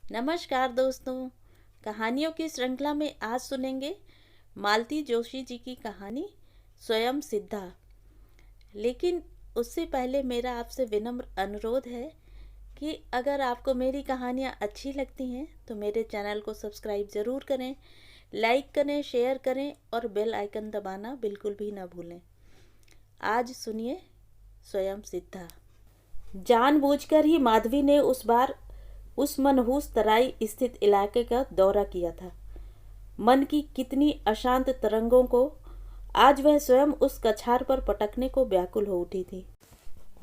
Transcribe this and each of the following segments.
नमस्कार दोस्तों। कहानियों की श्रृंखला में आज सुनेंगे मालती जोशी जी की कहानी स्वयं सिद्धा। लेकिन उससे पहले मेरा आपसे विनम्र अनुरोध है कि अगर आपको मेरी कहानियाँ अच्छी लगती हैं तो मेरे चैनल को सब्सक्राइब ज़रूर करें, लाइक करें, शेयर करें और बेल आइकन दबाना बिल्कुल भी ना भूलें। आज सुनिए स्वयं सिद्धा। जानबूझकर ही माधवी ने उस मनहूस तराई स्थित इलाके का दौरा किया था। मन की कितनी अशांत तरंगों को आज वह स्वयं उस कछार पर पटकने को व्याकुल हो उठी थी।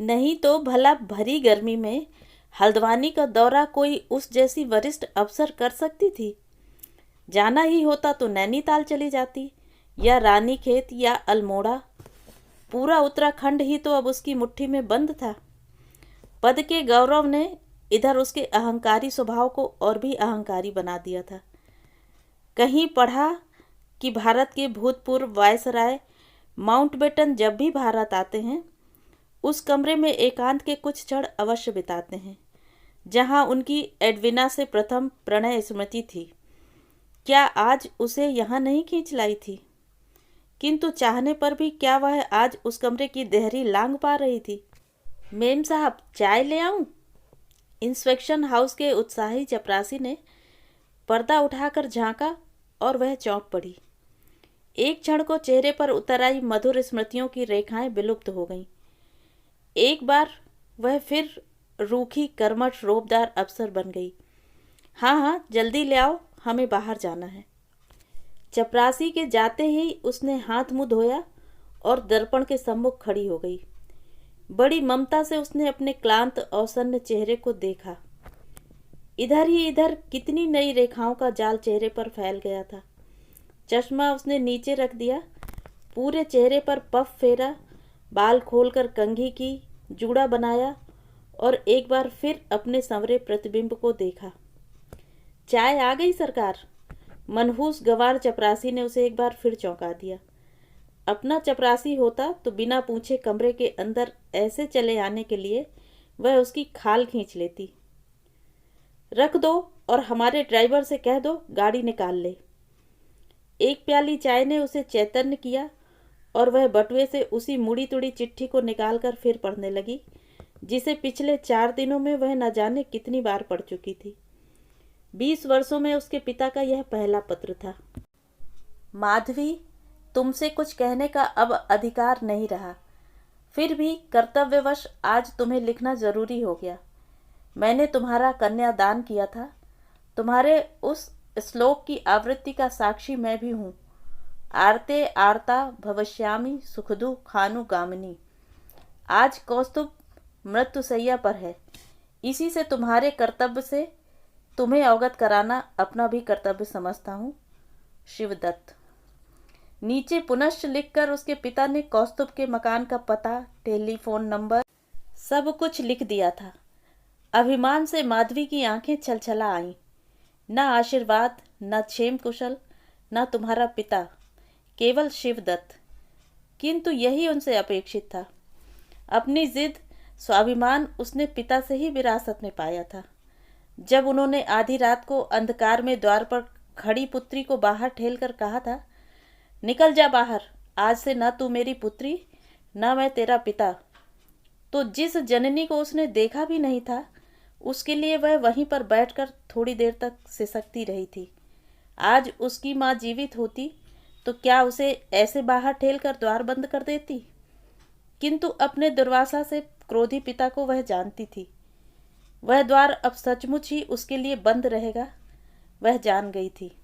नहीं तो भला भरी गर्मी में हल्द्वानी का दौरा कोई उस जैसी वरिष्ठ अफसर कर सकती थी। जाना ही होता तो नैनीताल चली जाती, या रानीखेत, या अल्मोड़ा। पूरा उत्तराखंड ही तो अब उसकी मुट्ठी में बंद था। पद के गौरव ने इधर उसके अहंकारी स्वभाव को और भी अहंकारी बना दिया था। कहीं पढ़ा कि भारत के भूतपूर्व वायसराय माउंटबेटन जब भी भारत आते हैं उस कमरे में एकांत के कुछ क्षण अवश्य बिताते हैं जहां उनकी एडविना से प्रथम प्रणय स्मृति थी। क्या आज उसे यहाँ नहीं खींच लाई थी? किंतु चाहने पर भी क्या वह आज उस कमरे की देहरी लांघ पा रही थी? मेम साहब, चाय ले आऊं? इंस्पेक्शन हाउस के उत्साही चपरासी ने पर्दा उठाकर झांका और वह चौंक पड़ी। एक क्षण को चेहरे पर उतर आई मधुर स्मृतियों की रेखाएं विलुप्त हो गईं। एक बार वह फिर रूखी कर्मठ रोबदार अफसर बन गई। हाँ हाँ, जल्दी ले आओ, हमें बाहर जाना है। चपरासी के जाते ही उसने हाथ मुंह धोया और दर्पण के सम्मुख खड़ी हो गई। बड़ी ममता से उसने अपने क्लांत औसन्न चेहरे को देखा। इधर ही इधर कितनी नई रेखाओं का जाल चेहरे पर फैल गया था। चश्मा उसने नीचे रख दिया, पूरे चेहरे पर पफ फेरा, बाल खोलकर कंघी की, जूड़ा बनाया और एक बार फिर अपने संवरे प्रतिबिंब को देखा। चाय आ गई सरकार। मनहूस गंवार चपरासी ने उसे एक बार फिर चौंका दिया। अपना चपरासी होता तो बिना पूछे कमरे के अंदर ऐसे चले आने के लिए वह उसकी खाल खींच लेती। रख दो और हमारे ड्राइवर से कह दो गाड़ी निकाल ले। एक प्याली चाय ने उसे चैतन्य किया और वह बटुए से उसी मुड़ी तुड़ी चिट्ठी को निकालकर फिर पढ़ने लगी जिसे पिछले 4 दिनों में वह न जाने कितनी बार पढ़ चुकी थी। 20 वर्षों में उसके पिता का यह पहला पत्र था। माधवी, तुमसे कुछ कहने का अब अधिकार नहीं रहा, फिर भी कर्तव्यवश आज तुम्हें लिखना जरूरी हो गया। मैंने तुम्हारा कन्यादान किया था। तुम्हारे उस श्लोक की आवृत्ति का साक्षी मैं भी हूँ। आरते आरता भविष्यामि सुखदु खानु गामिनी। आज कौस्तुभ मृत्युशैया पर है। इसी से तुम्हारे कर्तव्य से तुम्हें अवगत कराना अपना भी कर्तव्य समझता हूँ। शिवदत्त। नीचे पुनश्च लिखकर उसके पिता ने कौस्तुभ के मकान का पता, टेलीफोन नंबर सब कुछ लिख दिया था। अभिमान से माधवी की आंखें छलछला आईं। न आशीर्वाद, न क्षेम कुशल, न तुम्हारा पिता, केवल शिवदत्त। किंतु यही उनसे अपेक्षित था। अपनी जिद, स्वाभिमान उसने पिता से ही विरासत में पाया था। जब उन्होंने आधी रात को अंधकार में द्वार पर खड़ी पुत्री को बाहर ठेलकर कहा था, निकल जा बाहर, आज से न तू मेरी पुत्री न मैं तेरा पिता, तो जिस जननी को उसने देखा भी नहीं था उसके लिए वह वहीं पर बैठकर थोड़ी देर तक सिसकती रही थी। आज उसकी माँ जीवित होती तो क्या उसे ऐसे बाहर ठेलकर द्वार बंद कर देती? किंतु अपने दुर्वासा से क्रोधी पिता को वह जानती थी। वह द्वार अब सचमुच ही उसके लिए बंद रहेगा, वह जान गई थी।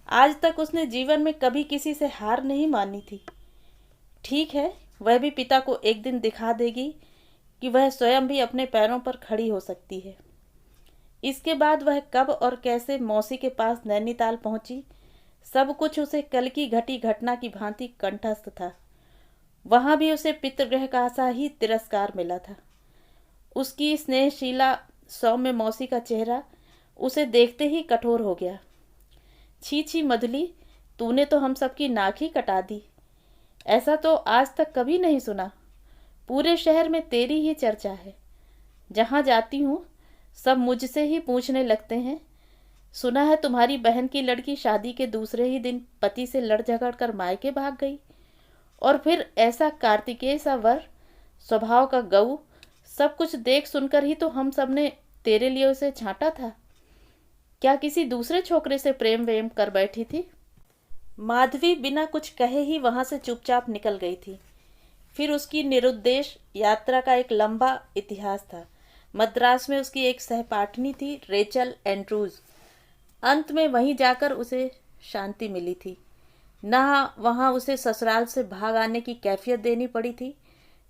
आज तक उसने जीवन में कभी किसी से हार नहीं मानी थी। ठीक है, वह भी पिता को एक दिन दिखा देगी कि वह स्वयं भी अपने पैरों पर खड़ी हो सकती है। इसके बाद वह कब और कैसे मौसी के पास नैनीताल पहुंची, सब कुछ उसे कल की घटी घटना की भांति कंठस्थ था। वहां भी उसे पितृगृह का सा ही तिरस्कार मिला था। उसकी स्नेहशीला सौम्य मौसी का चेहरा उसे देखते ही कठोर हो गया। छी छी मधुली, तूने तो हम सबकी नाक ही कटा दी। ऐसा तो आज तक कभी नहीं सुना। पूरे शहर में तेरी ही चर्चा है। जहाँ जाती हूँ सब मुझसे ही पूछने लगते हैं, सुना है तुम्हारी बहन की लड़की शादी के दूसरे ही दिन पति से लड़ झगड़ कर मायके भाग गई, और फिर ऐसा कार्तिकेय सा वर, स्वभाव का गऊ, सब कुछ देख सुनकर ही तो हम सब ने तेरे लिए उसे छांटा था। क्या किसी दूसरे छोकरे से प्रेम वेम कर बैठी थी? माधवी बिना कुछ कहे ही वहां से चुपचाप निकल गई थी। फिर उसकी निरुद्देश यात्रा का एक लंबा इतिहास था। मद्रास में उसकी एक सहपाठनी थी, रेचल एंड्रूज। अंत में वहीं जाकर उसे शांति मिली थी। न वहां उसे ससुराल से भाग आने की कैफियत देनी पड़ी थी,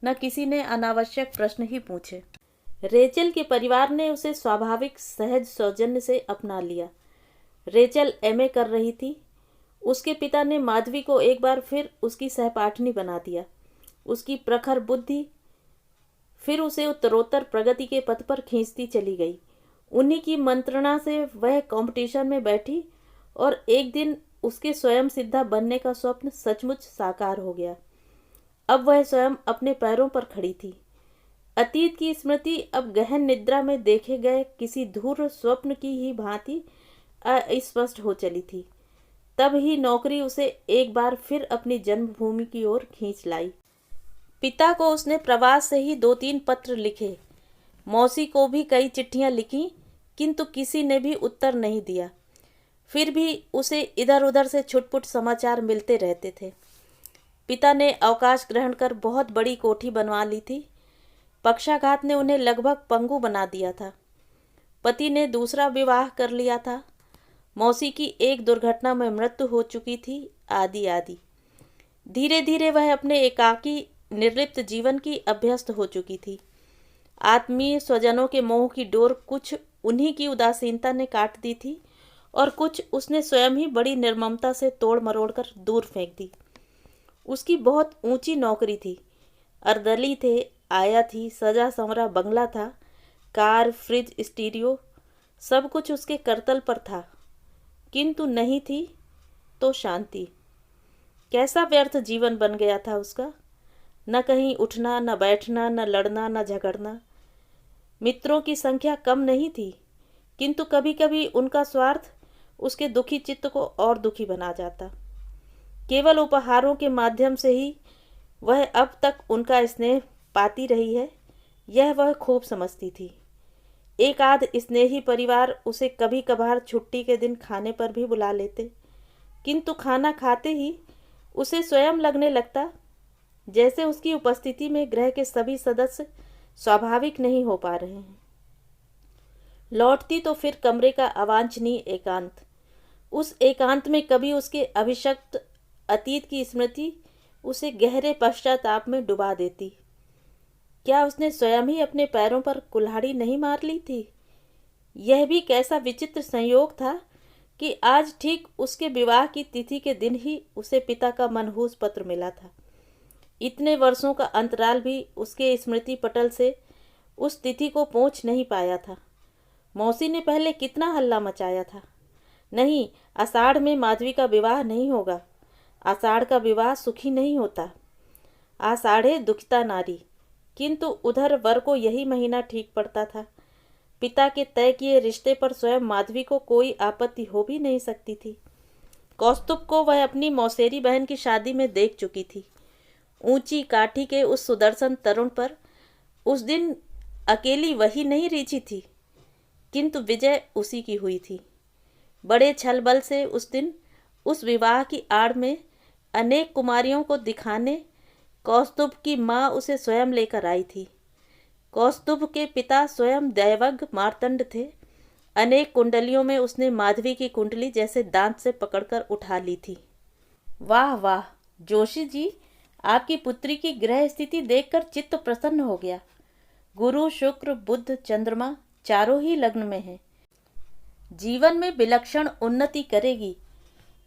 न किसी ने अनावश्यक प्रश्न ही पूछे। रेचल के परिवार ने उसे स्वाभाविक सहज सौजन्य से अपना लिया। रेचल एमए कर रही थी। उसके पिता ने माधवी को एक बार फिर उसकी सहपाठनी बना दिया। उसकी प्रखर बुद्धि फिर उसे उत्तरोत्तर प्रगति के पथ पर खींचती चली गई। उन्हीं की मंत्रणा से वह कंपटीशन में बैठी और एक दिन उसके स्वयं सिद्धा बनने का स्वप्न सचमुच साकार हो गया। अब वह स्वयं अपने पैरों पर खड़ी थी। अतीत की स्मृति अब गहन निद्रा में देखे गए किसी धूर्त स्वप्न की ही भांति अस्पष्ट हो चली थी। तब ही नौकरी उसे एक बार फिर अपनी जन्मभूमि की ओर खींच लाई। पिता को उसने प्रवास से ही 2-3 पत्र लिखे। मौसी को भी कई चिट्ठियां लिखी, किंतु किसी ने भी उत्तर नहीं दिया। फिर भी उसे इधर उधर से छुटपुट समाचार मिलते रहते थे। पिता ने अवकाश ग्रहण कर बहुत बड़ी कोठी बनवा ली थी। पक्षाघात ने उन्हें लगभग पंगु बना दिया था। पति ने दूसरा विवाह कर लिया था। मौसी की एक दुर्घटना में मृत्यु हो चुकी थी, आदि आदि। धीरे धीरे वह अपने एकाकी निर्लिप्त जीवन की अभ्यस्त हो चुकी थी। आत्मीय स्वजनों के मोह की डोर कुछ उन्हीं की उदासीनता ने काट दी थी और कुछ उसने स्वयं ही बड़ी निर्ममता से तोड़ मरोड़ कर दूर फेंक दी। उसकी बहुत ऊंची नौकरी थी, अर्दली थे, आया थी, सजा संवरा बंगला था, कार, फ्रिज, स्टीरियो, सब कुछ उसके करतल पर था, किंतु नहीं थी तो शांति। कैसा व्यर्थ जीवन बन गया था उसका। न कहीं उठना, न बैठना, न लड़ना, न झगड़ना। मित्रों की संख्या कम नहीं थी, किंतु कभी कभी उनका स्वार्थ उसके दुखी चित्त को और दुखी बना जाता। केवल उपहारों के माध्यम से ही वह अब तक उनका स्नेह पाती रही है, यह वह खूब समझती थी। एक आध स्नेही परिवार उसे कभी कभार छुट्टी के दिन खाने पर भी बुला लेते, किंतु खाना खाते ही उसे स्वयं लगने लगता जैसे उसकी उपस्थिति में गृह के सभी सदस्य स्वाभाविक नहीं हो पा रहे हैं। लौटती तो फिर कमरे का अवांछनीय एकांत। उस एकांत में कभी उसके अभिशप्त अतीत की स्मृति उसे गहरे पश्चाताप में डुबा देती। क्या उसने स्वयं ही अपने पैरों पर कुल्हाड़ी नहीं मार ली थी? यह भी कैसा विचित्र संयोग था कि आज ठीक उसके विवाह की तिथि के दिन ही उसे पिता का मनहूस पत्र मिला था। इतने वर्षों का अंतराल भी उसके स्मृति पटल से उस तिथि को पोंछ नहीं पाया था। मौसी ने पहले कितना हल्ला मचाया था, नहीं, आषाढ़ में माधवी का विवाह नहीं होगा, आषाढ़ का विवाह सुखी नहीं होता, आषाढ़े दुखिता नारी। किंतु उधर वर को यही महीना ठीक पड़ता था। पिता के तय किए रिश्ते पर स्वयं माधवी को कोई आपत्ति हो भी नहीं सकती थी। कौस्तुभ को वह अपनी मौसेरी बहन की शादी में देख चुकी थी। ऊंची काठी के उस सुदर्शन तरुण पर उस दिन अकेली वही नहीं रीझी थी, किंतु विजय उसी की हुई थी। बड़े छल बल से उस दिन उस विवाह की आड़ में अनेक कुमारियों को दिखाने कौस्तुभ की माँ उसे स्वयं लेकर आई थी। कौस्तुभ के पिता स्वयं दैवज्ञ मार्तंड थे। अनेक कुंडलियों में उसने माधवी की कुंडली जैसे दांत से पकड़कर उठा ली थी। वाह वाह जोशी जी, आपकी पुत्री की ग्रह स्थिति देखकर चित्त प्रसन्न हो गया। गुरु, शुक्र, बुध, चंद्रमा चारों ही लग्न में हैं। जीवन में विलक्षण उन्नति करेगी।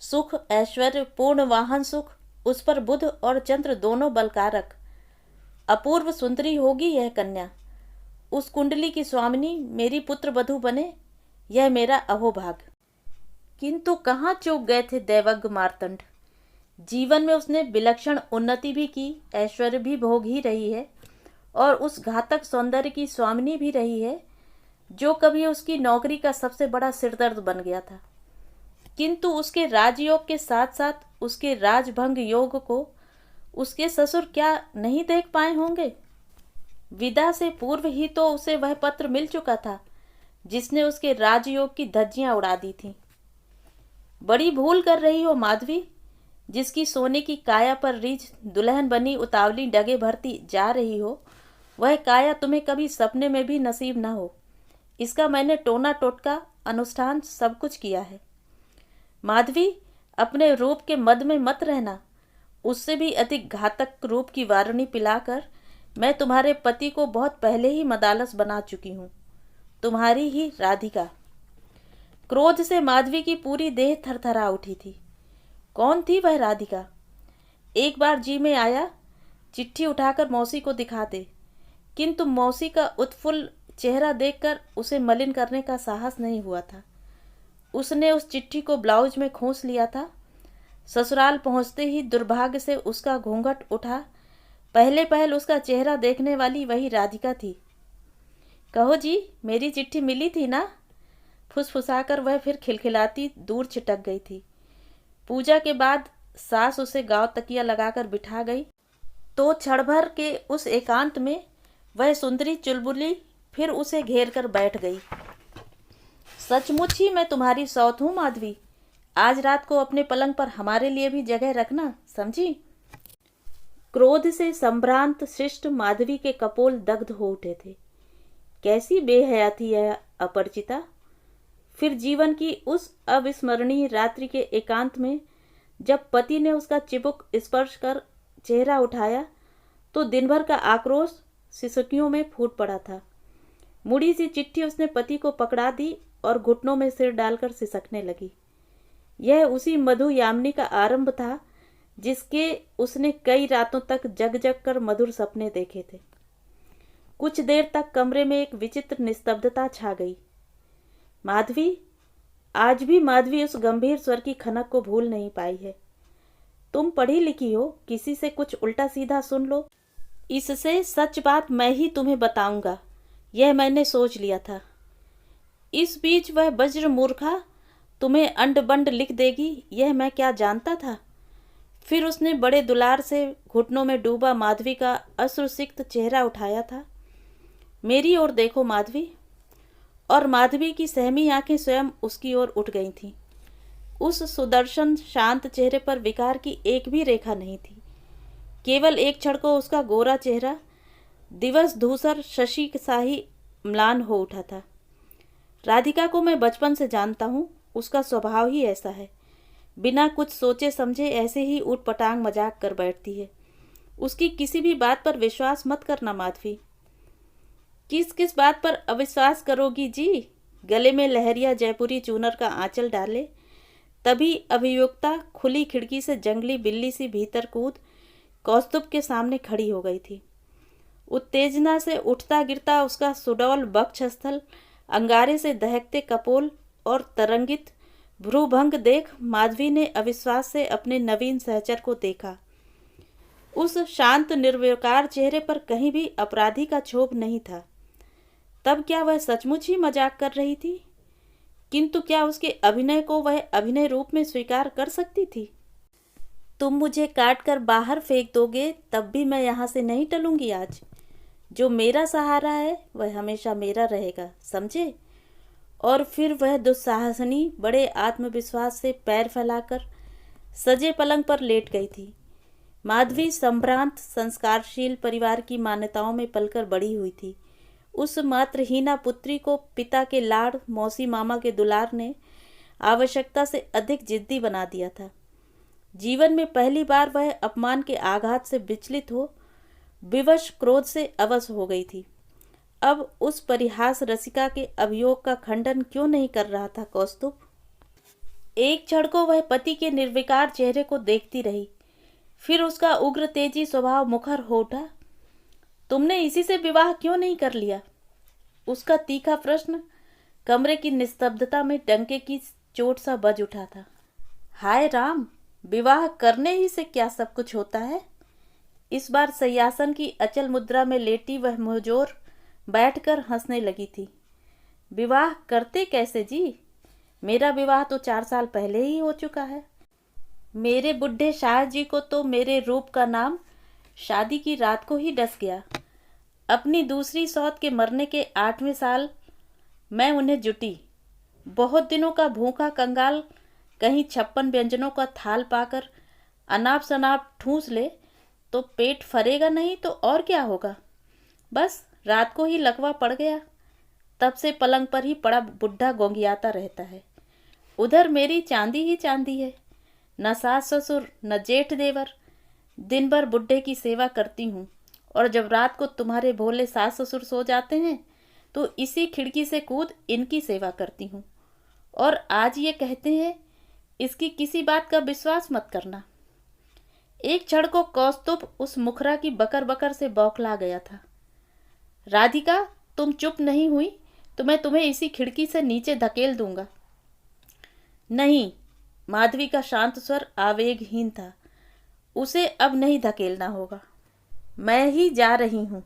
सुख, ऐश्वर्य, पूर्ण वाहन सुख, उस पर बुध और चंद्र दोनों बलकारक। अपूर्व सुंदरी होगी यह कन्या। उस कुंडली की स्वामिनी मेरी पुत्र वधू बने, यह मेरा अहोभाग्य। किंतु कहाँ चूक गए थे दैवज्ञ मार्तंड। जीवन में उसने विलक्षण उन्नति भी की, ऐश्वर्य भी भोग ही रही है और उस घातक सौंदर्य की स्वामिनी भी रही है। जो कभी उसकी नौकरी का सबसे बड़ा सिरदर्द बन गया था। किंतु उसके राजयोग के साथ साथ उसके राजभंग योग को उसके ससुर क्या नहीं देख पाए होंगे। विदा से पूर्व ही तो उसे वह पत्र मिल चुका था जिसने उसके राजयोग की धज्जियां उड़ा दी थीं। बड़ी भूल कर रही हो माधवी, जिसकी सोने की काया पर रीझ दुल्हन बनी उतावली डगे भरती जा रही हो, वह काया तुम्हें कभी सपने में भी नसीब न हो। इसका मैंने टोना टोटका अनुष्ठान सब कुछ किया है। माधवी, अपने रूप के मद में मत रहना। उससे भी अधिक घातक रूप की वारुणी पिलाकर मैं तुम्हारे पति को बहुत पहले ही मदालस बना चुकी हूँ। तुम्हारी ही राधिका। क्रोध से माधवी की पूरी देह थरथरा उठी थी। कौन थी वह राधिका? एक बार जी में आया चिट्ठी उठाकर मौसी को दिखा दे, किंतु मौसी का उत्फुल्ल चेहरा देखकर उसे मलिन करने का साहस नहीं हुआ था। उसने उस चिट्ठी को ब्लाउज में खोस लिया था। ससुराल पहुंचते ही दुर्भाग्य से उसका घूंघट उठा। पहले पहल उसका चेहरा देखने वाली वही राधिका थी। कहो जी, मेरी चिट्ठी मिली थी ना? फुसफुसाकर वह फिर खिलखिलाती दूर छिटक गई थी। पूजा के बाद सास उसे गांव तकिया लगाकर बिठा गई तो क्षण भर के उस एकांत में वह सुंदरी चुलबुली फिर उसे घेर कर बैठ गई। सचमुच ही मैं तुम्हारी सौत हूँ माधवी। आज रात को अपने पलंग पर हमारे लिए भी जगह रखना, समझी? क्रोध से संभ्रांत शिष्ट माधवी के कपोल दग्ध हो उठे थे। कैसी बेहया थी यह अपरिचिता। फिर जीवन की उस अविस्मरणीय रात्रि के एकांत में जब पति ने उसका चिबुक स्पर्श कर चेहरा उठाया तो दिन भर का आक्रोश सिसकियों में फूट पड़ा था। मुड़ी सी चिट्ठी उसने पति को पकड़ा दी और घुटनों में सिर डालकर सिसकने लगी। यह उसी मधु यामिनी का आरंभ था जिसके उसने कई रातों तक जग जग कर मधुर सपने देखे थे। कुछ देर तक कमरे में एक विचित्र निस्तब्धता छा गई। माधवी, आज भी माधवी उस गंभीर स्वर की खनक को भूल नहीं पाई है। तुम पढ़ी लिखी हो, किसी से कुछ उल्टा सीधा सुन लो। इससे सच बात मैं ही तुम्हें बताऊंगा, यह मैंने सोच लिया था। इस बीच वह वज्र मूर्खा तुम्हें अंड बंड लिख देगी, यह मैं क्या जानता था। फिर उसने बड़े दुलार से घुटनों में डूबा माधवी का अश्रुसिक्त चेहरा उठाया था। मेरी ओर देखो माधवी। और माधवी की सहमी आंखें स्वयं उसकी ओर उठ गई थीं। उस सुदर्शन शांत चेहरे पर विकार की एक भी रेखा नहीं थी। केवल एक क्षण को उसका गोरा चेहरा दिवस धूसर शशि शाही म्लान हो उठा था। राधिका को मैं बचपन से जानता हूँ, उसका स्वभाव ही ऐसा है। बिना कुछ सोचे समझे ऐसे ही ऊटपटांग मजाक कर बैठती है। उसकी किसी भी बात पर विश्वास मत करना माधवी। किस किस बात पर अविश्वास करोगी जी? गले में लहरिया जयपुरी चूनर का आंचल डाले तभी अभियुक्ता खुली खिड़की से जंगली बिल्ली सी भीतर कूद कौस्तुभ के सामने खड़ी हो गई थी। उत्तेजना से उठता गिरता उसका सुडौल वक्षस्थल, अंगारे से दहकते कपोल और तरंगित भ्रूभंग देख माधवी ने अविश्वास से अपने नवीन सहचर को देखा। उस शांत निर्विकार चेहरे पर कहीं भी अपराधी का क्षोभ नहीं था। तब क्या वह सचमुच ही मजाक कर रही थी? किंतु क्या उसके अभिनय को वह अभिनय रूप में स्वीकार कर सकती थी? तुम मुझे काट कर बाहर फेंक दोगे तब भी मैं यहाँ से नहीं टलूंगी। आज जो मेरा सहारा है वह हमेशा मेरा रहेगा, समझे? और फिर वह दुस्साहसनी बड़े आत्मविश्वास से पैर फैलाकर सजे पलंग पर लेट गई थी। माधवी संभ्रांत संस्कारशील परिवार की मान्यताओं में पलकर बड़ी हुई थी। उस मात्रहीना पुत्री को पिता के लाड़, मौसी मामा के दुलार ने आवश्यकता से अधिक जिद्दी बना दिया था। जीवन में पहली बार वह अपमान के आघात से विचलित हो विवश क्रोध से अवश हो गई थी। अब उस परिहास रसिका के अभियोग का खंडन क्यों नहीं कर रहा था कौस्तुभ? एक क्षण को वह पति के निर्विकार चेहरे को देखती रही, फिर उसका उग्र तेजी स्वभाव मुखर हो उठा। तुमने इसी से विवाह क्यों नहीं कर लिया? उसका तीखा प्रश्न कमरे की निस्तब्धता में डंके की चोट सा बज उठा था। हाय राम, विवाह करने ही से क्या सब कुछ होता है? इस बार सयासन की अचल मुद्रा में लेटी वह मुंहजोर बैठकर हंसने लगी थी। विवाह करते कैसे जी? मेरा विवाह तो 4 साल पहले ही हो चुका है। मेरे बुढ़े शाह जी को तो मेरे रूप का नाम शादी की रात को ही डस गया। अपनी दूसरी सौत के मरने के 8वें साल मैं उन्हें जुटी। बहुत दिनों का भूखा कंगाल कहीं 56 व्यंजनों का थाल पाकर अनाप शनाप ठूंस ले तो पेट फरेगा नहीं तो और क्या होगा। बस रात को ही लकवा पड़ गया। तब से पलंग पर ही पड़ा बुढ़ा गोंगियाता रहता है। उधर मेरी चांदी ही चांदी है, न सास ससुर न जेठ देवर। दिन भर बुढ़े की सेवा करती हूँ और जब रात को तुम्हारे भोले सास ससुर सो जाते हैं तो इसी खिड़की से कूद इनकी सेवा करती हूँ। और आज ये कहते हैं इसकी किसी बात का विश्वास मत करना। एक क्षण को कौस्तुभ उस मुखरा की बकर बकर से बौखला गया था। राधिका, तुम चुप नहीं हुई तो मैं तुम्हें इसी खिड़की से नीचे धकेल दूंगा। नहीं, माधवी का शांत स्वर आवेगहीन था। उसे अब नहीं धकेलना होगा, मैं ही जा रही हूँ।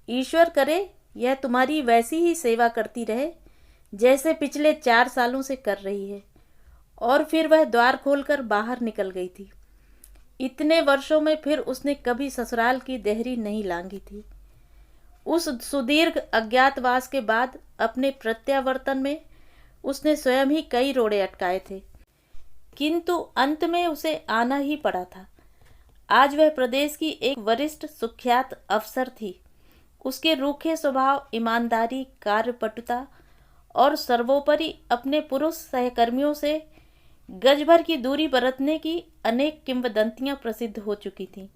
ईश्वर करे यह तुम्हारी वैसी ही सेवा करती रहे जैसे पिछले 4 सालों से कर रही है। और फिर वह द्वार खोलकर बाहर निकल गई थी। इतने वर्षों में फिर उसने कभी ससुराल की देहरी नहीं लांघी थी। उस सुदीर्घ अज्ञातवास के बाद अपने प्रत्यावर्तन में उसने स्वयं ही कई रोड़े अटकाए थे, किंतु अंत में उसे आना ही पड़ा था। आज वह प्रदेश की एक वरिष्ठ सुख्यात अफसर थी। उसके रूखे स्वभाव, ईमानदारी, कार्यपटुता और सर्वोपरि अपने पुरुष सहकर्मियों से गज भर की दूरी बरतने की अनेक किंवदंतियां प्रसिद्ध हो चुकी थीं।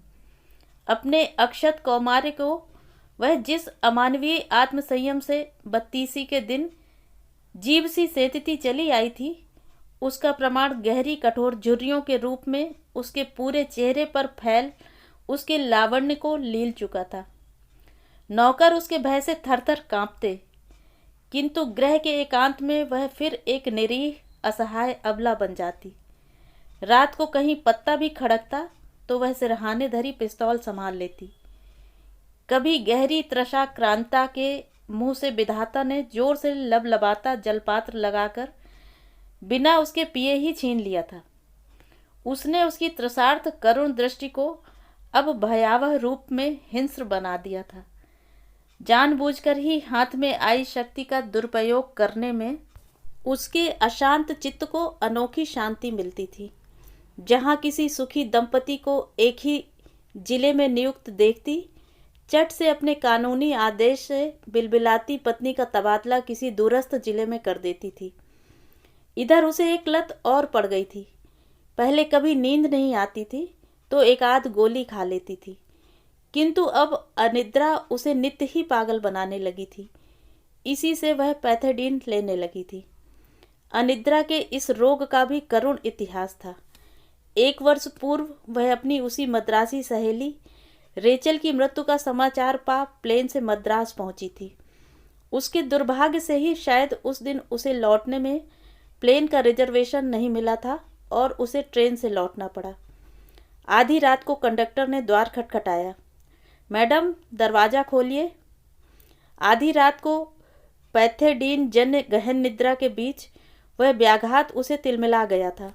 अपने अक्षत कौमार्य को वह जिस अमानवीय आत्मसंयम से 32 के दिन जीभ सी सेतती चली आई थी, उसका प्रमाण गहरी कठोर झुर्रियों के रूप में उसके पूरे चेहरे पर फैल उसके लावण्य को लील चुका था। नौकर उसके भय से थरथर कांपते, किंतु गृह के एकांत में वह फिर एक निरीह असहाय अबला बन जाती। रात को कहीं पत्ता भी खड़कता तो वह सिरहाने धरी पिस्तौल संभाल लेती। कभी गहरी तृषा क्रांता के मुंह से विधाता ने जोर से लबलबाता जलपात्र लगाकर बिना उसके पिए ही छीन लिया था। उसने उसकी त्रसार्थ करुण दृष्टि को अब भयावह रूप में हिंस्र बना दिया था। जानबूझकर ही हाथ में आई शक्ति का दुरुपयोग करने में उसके अशांत चित्त को अनोखी शांति मिलती थी। जहाँ किसी सुखी दंपति को एक ही जिले में नियुक्त देखती, चट से अपने कानूनी आदेश से बिलबिलाती पत्नी का तबादला किसी दूरस्थ जिले में कर देती थी। इधर उसे एक लत और पड़ गई थी। पहले कभी नींद नहीं आती थी तो एक आध गोली खा लेती थी, किंतु अब अनिद्रा उसे नित्य ही पागल बनाने लगी थी। इसी से वह पैथेडीन लेने लगी थी। अनिद्रा के इस रोग का भी करुण इतिहास था। 1 वर्ष पूर्व वह अपनी उसी मद्रासी सहेली रेचल की मृत्यु का समाचार पा प्लेन से मद्रास पहुंची थी। उसके दुर्भाग्य से ही शायद उस दिन उसे लौटने में प्लेन का रिजर्वेशन नहीं मिला था और उसे ट्रेन से लौटना पड़ा। आधी रात को कंडक्टर ने द्वार खटखटाया। मैडम, दरवाज़ा खोलिए। आधी रात को पैथेडीन जन्य गहन निद्रा के बीच वह व्याघात उसे तिलमिला गया था।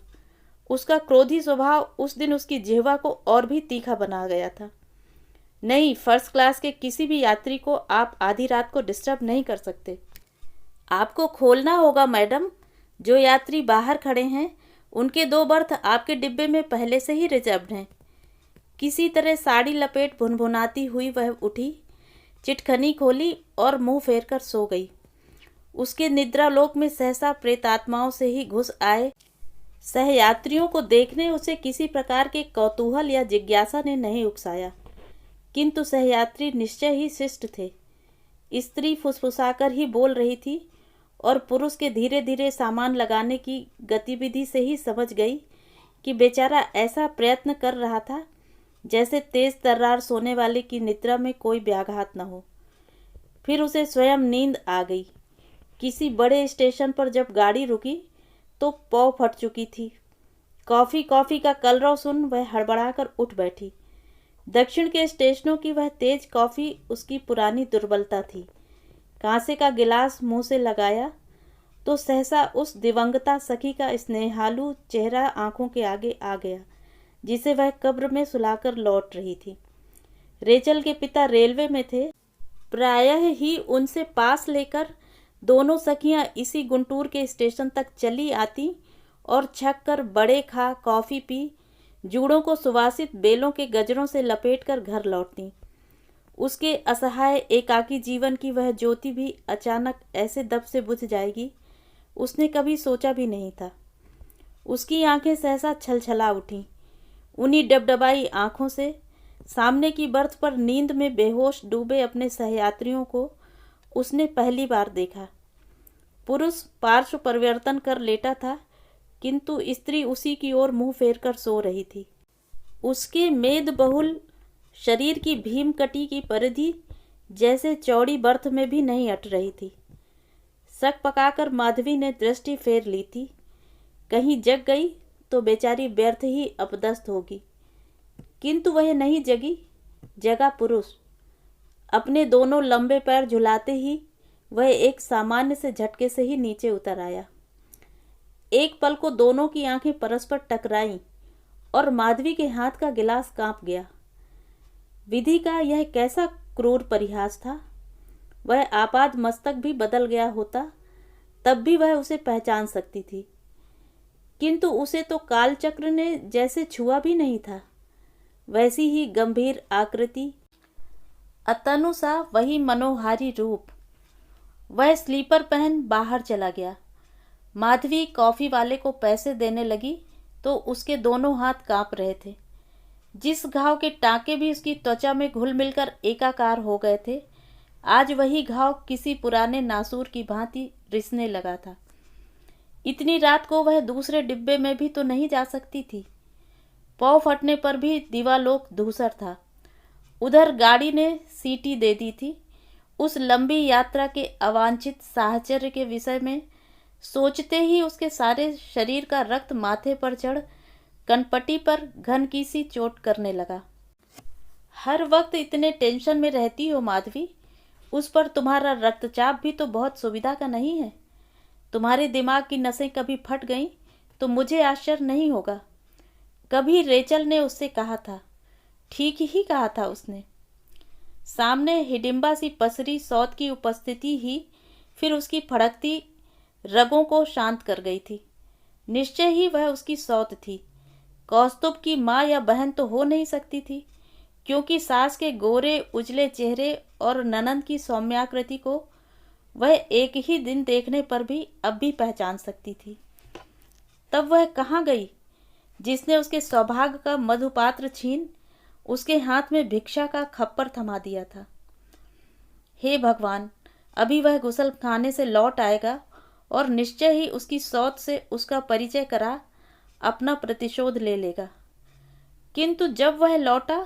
उसका क्रोधी स्वभाव उस दिन उसकी जिह्वा को और भी तीखा बना गया था। नहीं, फर्स्ट क्लास के किसी भी यात्री को आप आधी रात को डिस्टर्ब नहीं कर सकते। आपको खोलना होगा मैडम। जो यात्री बाहर खड़े हैं उनके 2 बर्थ आपके डिब्बे में पहले से ही रिजर्व्ड हैं। किसी तरह साड़ी लपेट भुनभुनाती हुई वह उठी, चिटखनी खोली और मुंह फेर कर सो गई। उसके निद्रालोक में सहसा प्रेतात्माओं से ही घुस आए सहयात्रियों को देखने उसे किसी प्रकार के कौतूहल या जिज्ञासा ने नहीं उकसाया, किंतु सहयात्री निश्चय ही शिष्ट थे। स्त्री फुसफुसाकर ही बोल रही थी और पुरुष के धीरे धीरे सामान लगाने की गतिविधि से ही समझ गई कि बेचारा ऐसा प्रयत्न कर रहा था जैसे तेज तर्रार सोने वाले की निद्रा में कोई व्याघात न हो। फिर उसे स्वयं नींद आ गई। किसी बड़े स्टेशन पर जब गाड़ी रुकी तो पौ फट चुकी थी। कॉफ़ी कॉफ़ी का कलरव सुन वह हड़बड़ाकर उठ बैठी। दक्षिण के स्टेशनों की वह तेज कॉफ़ी उसकी पुरानी दुर्बलता थी। कांसे का गिलास मुंह से लगाया तो सहसा उस दिवंगता सखी का स्नेहालु चेहरा आंखों के आगे आ गया, जिसे वह कब्र में सुलाकर लौट रही थी। रेचल के पिता रेलवे में थे। प्रायः ही उनसे पास लेकर दोनों सखियां इसी गुंटूर के स्टेशन तक चली आती और छक कर बड़े खा कॉफ़ी पी जूड़ों को सुवासित बेलों के गजरों से लपेटकर घर लौटती। उसके असहाय एकाकी जीवन की वह ज्योति भी अचानक ऐसे दब से बुझ जाएगी, उसने कभी सोचा भी नहीं था। उसकी आंखें सहसा छलछला उठीं। उन्हीं डबडबाई आंखों से सामने की बर्थ पर नींद में बेहोश डूबे अपने सहयात्रियों को उसने पहली बार देखा। पुरुष पार्श्व परिवर्तन कर लेटा था, किंतु स्त्री उसी की ओर मुंह फेरकर सो रही थी। उसके मेद बहुल शरीर की भीमकटी की परिधि जैसे चौड़ी बर्थ में भी नहीं अट रही थी। शक पकाकर माधवी ने दृष्टि फेर ली थी, कहीं जग गई तो बेचारी व्यर्थ ही अपदस्थ होगी। किंतु वह नहीं जगी, जगा पुरुष। अपने दोनों लंबे पैर झुलाते ही वह एक सामान्य से झटके से ही नीचे उतर आया। एक पल को दोनों की आंखें परस्पर टकराईं और माधवी के हाथ का गिलास कांप गया। विधि का यह कैसा क्रूर परिहास था। वह आपाद मस्तक भी बदल गया होता तब भी वह उसे पहचान सकती थी, किंतु उसे तो कालचक्र ने जैसे छुआ भी नहीं था। वैसी ही गंभीर आकृति, अतनु सा वही मनोहारी रूप। वह स्लीपर पहन बाहर चला गया। माधवी कॉफी वाले को पैसे देने लगी तो उसके दोनों हाथ कांप रहे थे। जिस घाव के टांके भी उसकी त्वचा में घुल मिलकर एकाकार हो गए थे, आज वही घाव किसी पुराने नासूर की भांति रिसने लगा था। इतनी रात को वह दूसरे डिब्बे में भी तो नहीं जा सकती थी। पौ फटने पर भी दीवालोक धूसर था। उधर गाड़ी ने सीटी दे दी थी। उस लंबी यात्रा के अवांछित साहचर्य के विषय में सोचते ही उसके सारे शरीर का रक्त माथे पर चढ़ कनपटी पर घन की सी चोट करने लगा। हर वक्त इतने टेंशन में रहती हो माधवी, उस पर तुम्हारा रक्तचाप भी तो बहुत सुविधा का नहीं है। तुम्हारे दिमाग की नसें कभी फट गईं तो मुझे आश्चर्य नहीं होगा। कभी रेचल ने उससे कहा था। ठीक ही कहा था उसने। सामने हिडिंबा सी पसरी सौत की उपस्थिति ही फिर उसकी फड़कती रगों को शांत कर गई थी। निश्चय ही वह उसकी सौत थी। कौस्तुभ की माँ या बहन तो हो नहीं सकती थी, क्योंकि सास के गोरे उजले चेहरे और ननंद की सौम्याकृति को वह एक ही दिन देखने पर भी अब भी पहचान सकती थी। तब वह कहाँ गई जिसने उसके सौभाग्य का मधुपात्र छीन उसके हाथ में भिक्षा का खप्पर थमा दिया था। हे भगवान, अभी वह गुसल खाने से लौट आएगा और निश्चय ही उसकी सौत से उसका परिचय करा अपना प्रतिशोध ले लेगा। किंतु जब वह लौटा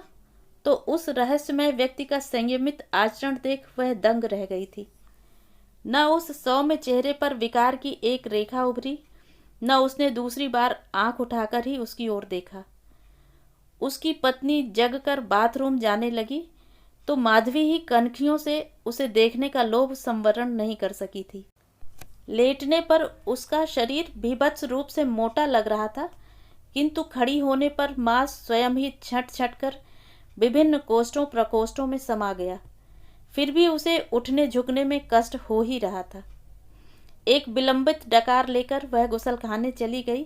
तो उस रहस्यमय व्यक्ति का संयमित आचरण देख वह दंग रह गई थी। न उस सौम्य चेहरे पर विकार की एक रेखा उभरी, न उसने दूसरी बार आंख उठाकर ही उसकी ओर देखा। उसकी पत्नी जगकर बाथरूम जाने लगी तो माधवी ही कनखियों से उसे देखने का लोभ संवरण नहीं कर सकी थी। लेटने पर उसका शरीर भीभत्स रूप से मोटा लग रहा था, किंतु खड़ी होने पर मांस स्वयं ही छट छट कर विभिन्न कोष्ठों प्रकोष्ठों में समा गया। फिर भी उसे उठने झुकने में कष्ट हो ही रहा था। एक विलंबित डकार लेकर वह गुसलखाने चली गई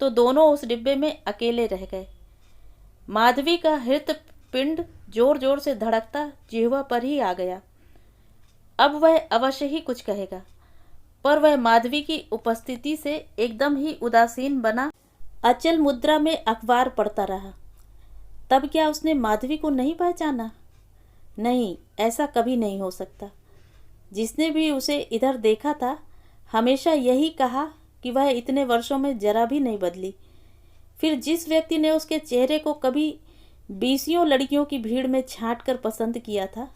तो दोनों उस डिब्बे में अकेले रह गए। माधवी का हृत्पिंड जोर जोर से धड़कता जिह्वा पर ही आ गया। अब वह अवश्य ही कुछ कहेगा, पर वह माधवी की उपस्थिति से एकदम ही उदासीन बना अचल मुद्रा में अखबार पढ़ता रहा। तब क्या उसने माधवी को नहीं पहचाना? नहीं, ऐसा कभी नहीं हो सकता। जिसने भी उसे इधर देखा था हमेशा यही कहा कि वह इतने वर्षों में जरा भी नहीं बदली। फिर जिस व्यक्ति ने उसके चेहरे को कभी बीसियों लड़कियों की भीड़ में छांट कर पसंद किया था,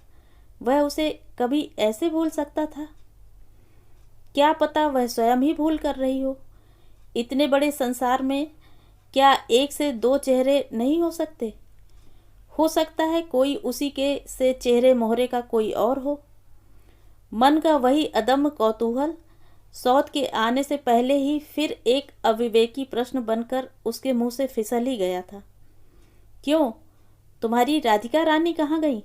वह उसे कभी ऐसे भूल सकता था? क्या पता वह स्वयं ही भूल कर रही हो। इतने बड़े संसार में क्या एक से दो चेहरे नहीं हो सकते? हो सकता है कोई उसी के से चेहरे मोहरे का कोई और हो। मन का वही अदम्य कौतूहल सौत के आने से पहले ही फिर एक अविवेकी प्रश्न बनकर उसके मुंह से फिसल ही गया था। क्यों, तुम्हारी राधिका रानी कहाँ गई?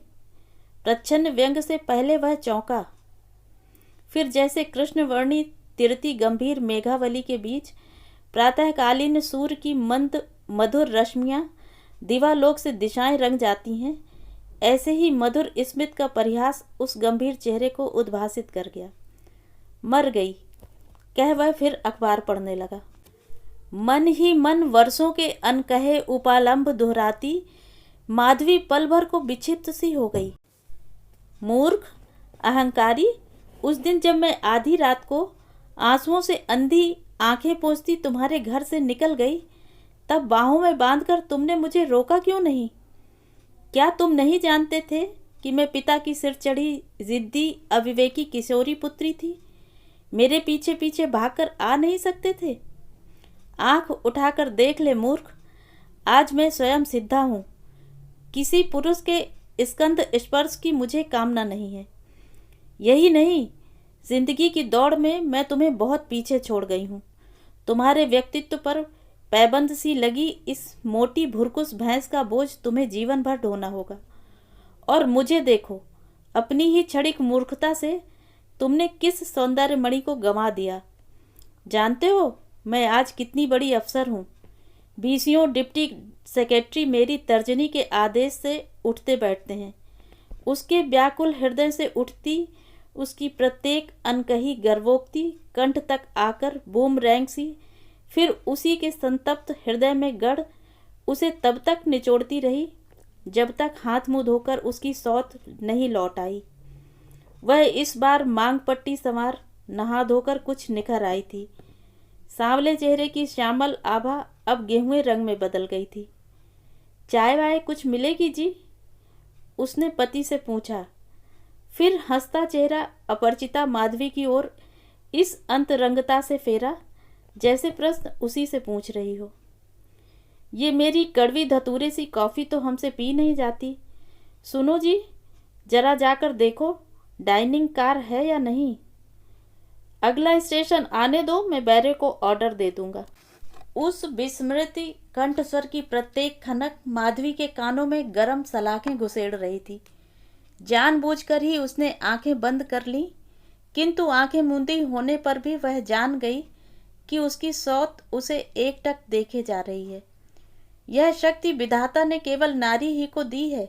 प्रच्छन्न व्यंग से पहले वह चौंका। फिर जैसे कृष्णवर्णी तिरती गंभीर मेघावली के बीच प्रातःकालीन सूर्य की मंद मधुर रश्मियाँ दिवालोक से दिशाएं रंग जाती हैं, ऐसे ही मधुर स्मित का परिहास उस गंभीर चेहरे को उद्भासित कर गया। मर गई, कह वह फिर अखबार पढ़ने लगा। मन ही मन वर्षों के अनकहे उपालंब दोहराती माधवी पल भर को विक्षिप्त सी हो गई। मूर्ख, अहंकारी, उस दिन जब मैं आधी रात को आंसुओं से अंधी आंखें पोंछती तुम्हारे घर से निकल गई, तब बाहों में बांधकर तुमने मुझे रोका क्यों नहीं? क्या तुम नहीं जानते थे कि मैं पिता की सिर चढ़ी जिद्दी अविवेकी किशोरी पुत्री थी? मेरे पीछे पीछे भागकर आ नहीं सकते थे? आंख उठाकर देख ले मूर्ख, आज मैं स्वयं सिद्धा हूँ। किसी पुरुष के स्कंद स्पर्श की मुझे कामना नहीं है। यही नहीं, जिंदगी की दौड़ में मैं तुम्हें बहुत पीछे छोड़ गई हूँ। तुम्हारे व्यक्तित्व पर पैबंद सी लगी इस मोटी भुरकुस भैंस का बोझ तुम्हें जीवन भर ढोना होगा। और मुझे देखो, अपनी ही क्षणिक मूर्खता से तुमने किस सौंदर्य मणि को गंवा दिया। जानते हो मैं आज कितनी बड़ी अफसर हूँ। बीसियों डिप्टी सेक्रेटरी मेरी तर्जनी के आदेश से उठते बैठते हैं। उसके व्याकुल हृदय से उठती उसकी प्रत्येक अनकही गर्वोक्ति कंठ तक आकर बूमरैंग सी फिर उसी के संतप्त हृदय में गढ़ उसे तब तक निचोड़ती रही जब तक हाथ मुंह धोकर उसकी सौत नहीं लौट आई। वह इस बार मांग पट्टी संवार नहा धोकर कुछ निखर आई थी। सांवले चेहरे की श्यामल आभा अब गेहुए रंग में बदल गई थी। चाय वाय कुछ मिलेगी जी? उसने पति से पूछा। फिर हंसता चेहरा अपरिचिता माधवी की ओर इस अंतरंगता से फेरा जैसे प्रश्न उसी से पूछ रही हो। ये मेरी कड़वी धतूरे सी कॉफ़ी तो हमसे पी नहीं जाती। सुनो जी, जरा जाकर देखो डाइनिंग कार है या नहीं। अगला स्टेशन आने दो, मैं बैरे को ऑर्डर दे दूंगा। उस विस्मृति कंठस्वर की प्रत्येक खनक माधवी के कानों में गरम सलाखें घुसेड़ रही थी। जानबूझकर ही उसने आंखें बंद कर लीं, किंतु आंखें मूंदी होने पर भी वह जान गई कि उसकी सौत उसे एकटक देखे जा रही है। यह शक्ति विधाता ने केवल नारी ही को दी है।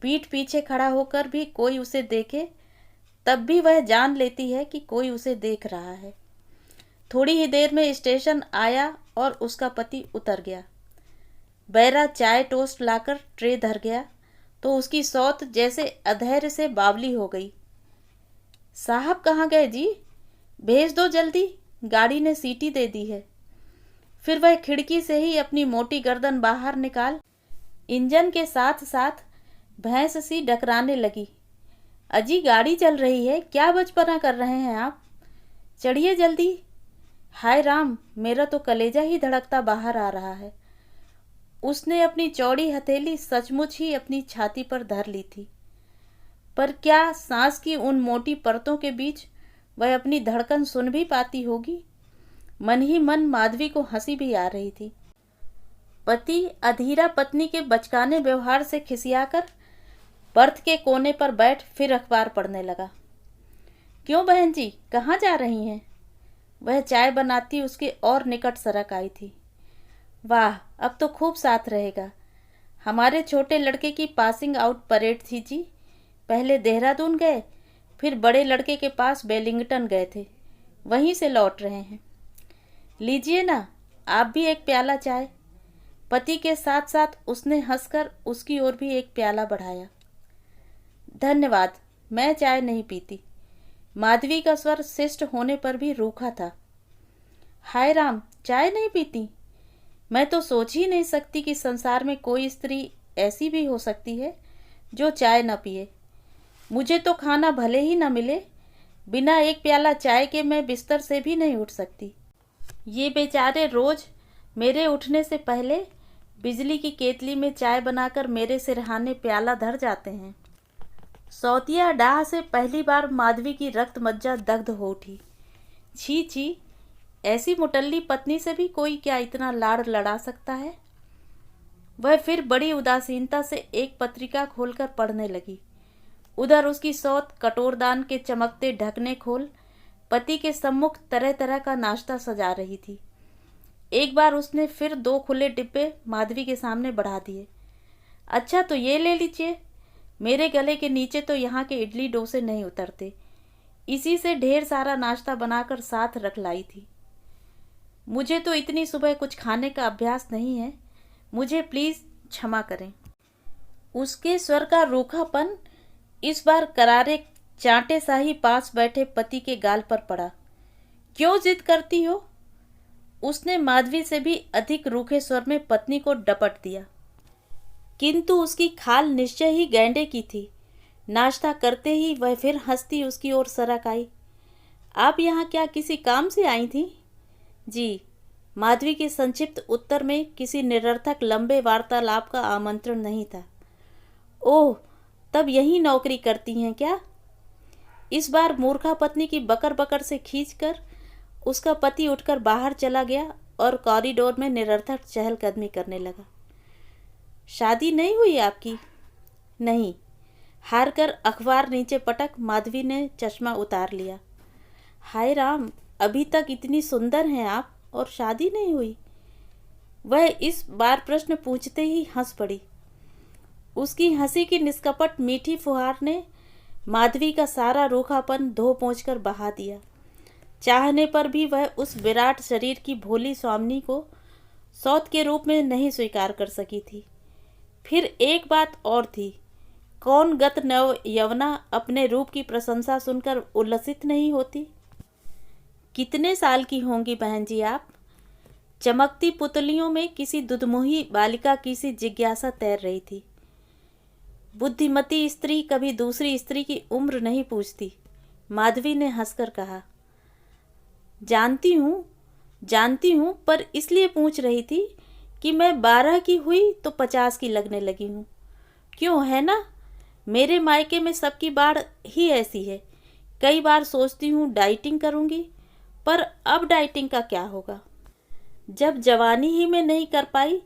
पीठ पीछे खड़ा होकर भी कोई उसे देखे तब भी वह जान लेती है कि कोई उसे देख रहा है। थोड़ी ही देर में स्टेशन आया और उसका पति उतर गया। बैरा चाय टोस्ट लाकर ट्रे धर गया तो उसकी सौत जैसे अधैर्य से बावली हो गई। साहब कहाँ गए जी? भेज दो जल्दी, गाड़ी ने सीटी दे दी है। फिर वह खिड़की से ही अपनी मोटी गर्दन बाहर निकाल इंजन के साथ साथ भैंस सी डकराने लगी। अजी गाड़ी चल रही है, क्या बचपना कर रहे हैं आप? चढ़िए जल्दी। हाय राम, मेरा तो कलेजा ही धड़कता बाहर आ रहा है। उसने अपनी चौड़ी हथेली सचमुच ही अपनी छाती पर धर ली थी, पर क्या सांस की उन मोटी परतों के बीच वह अपनी धड़कन सुन भी पाती होगी? मन ही मन माधवी को हंसी भी आ रही थी। पति अधीरा पत्नी के बचकाने व्यवहार से खिसियाकर बर्थ के कोने पर बैठ फिर अखबार पढ़ने लगा। क्यों बहन जी, कहाँ जा रही हैं? वह चाय बनाती उसके और निकट सरक आई थी। वाह, अब तो खूब साथ रहेगा। हमारे छोटे लड़के की पासिंग आउट परेड थी जी। पहले देहरादून गए, फिर बड़े लड़के के पास वेलिंगटन गए थे, वहीं से लौट रहे हैं। लीजिए ना, आप भी एक प्याला चाय। पति के साथ साथ उसने हंसकर उसकी ओर भी एक प्याला बढ़ाया। धन्यवाद, मैं चाय नहीं पीती। माधवी का स्वर शिष्ट होने पर भी रूखा था। हाय राम, चाय नहीं पीती? मैं तो सोच ही नहीं सकती कि संसार में कोई स्त्री ऐसी भी हो सकती है जो चाय न पिए। मुझे तो खाना भले ही न मिले, बिना एक प्याला चाय के मैं बिस्तर से भी नहीं उठ सकती। ये बेचारे रोज मेरे उठने से पहले बिजली की केतली में चाय बनाकर मेरे सिरहाने प्याला धर जाते हैं। सौतिया डाह से पहली बार माधवी की रक्त मज्जा दग्ध हो उठी। छी छी, ऐसी मुटल्ली पत्नी से भी कोई क्या इतना लाड़ लड़ा सकता है। वह फिर बड़ी उदासीनता से एक पत्रिका खोलकर पढ़ने लगी। उधर उसकी सौत कटोरदान के चमकते ढकने खोल पति के सम्मुख तरह तरह का नाश्ता सजा रही थी। एक बार उसने फिर 2 खुले डिब्बे माधवी के सामने बढ़ा दिए। अच्छा तो ये ले लीजिए, मेरे गले के नीचे तो यहाँ के इडली डोसे नहीं उतरते। इसी से ढेर सारा नाश्ता बनाकर साथ रख लाई थी। मुझे तो इतनी सुबह कुछ खाने का अभ्यास नहीं है, मुझे प्लीज क्षमा करें। उसके स्वर का रूखापन इस बार करारे चांटे शाही पास बैठे पति के गाल पर पड़ा। क्यों जिद करती हो? उसने माधवी से भी अधिक रूखे स्वर में पत्नी को डपट दिया, किंतु उसकी खाल निश्चय ही गैंडे की थी। नाश्ता करते ही वह फिर हंसती उसकी ओर सरक आई। आप यहाँ क्या किसी काम से आई थी? जी। माधवी के संक्षिप्त उत्तर में किसी निरर्थक लंबे वार्तालाप का आमंत्रण नहीं था। ओह, तब यही नौकरी करती हैं क्या? इस बार मूर्खा पत्नी की बकर बकर से खींचकर उसका पति उठकर बाहर चला गया और कॉरिडोर में निरर्थक चहलकदमी करने लगा। शादी नहीं हुई आपकी? नहीं। हार कर अखबार नीचे पटक माधवी ने चश्मा उतार लिया। हाय राम, अभी तक इतनी सुंदर हैं आप और शादी नहीं हुई? वह इस बार प्रश्न पूछते ही हंस पड़ी। उसकी हंसी की निष्कपट मीठी फुहार ने माधवी का सारा रूखापन धो पोंछ कर बहा दिया। चाहने पर भी वह उस विराट शरीर की भोली स्वामिनी को सौत के रूप में नहीं स्वीकार कर सकी थी। फिर एक बात और थी, कौन गत नव यवना अपने रूप की प्रशंसा सुनकर उल्लसित नहीं होती। कितने साल की होंगी बहन जी आप? चमकती पुतलियों में किसी दुधमुही बालिका की सी जिज्ञासा तैर रही थी। बुद्धिमती स्त्री कभी दूसरी स्त्री की उम्र नहीं पूछती, माधवी ने हंसकर कहा। जानती हूँ, पर इसलिए पूछ रही थी कि मैं 12 की हुई तो 50 की लगने लगी हूँ। क्यों, है ना? मेरे मायके में सबकी बाढ़ ही ऐसी है। कई बार सोचती हूँ डाइटिंग करूँगी, पर अब डाइटिंग का क्या होगा? जब जवानी ही में नहीं कर पाई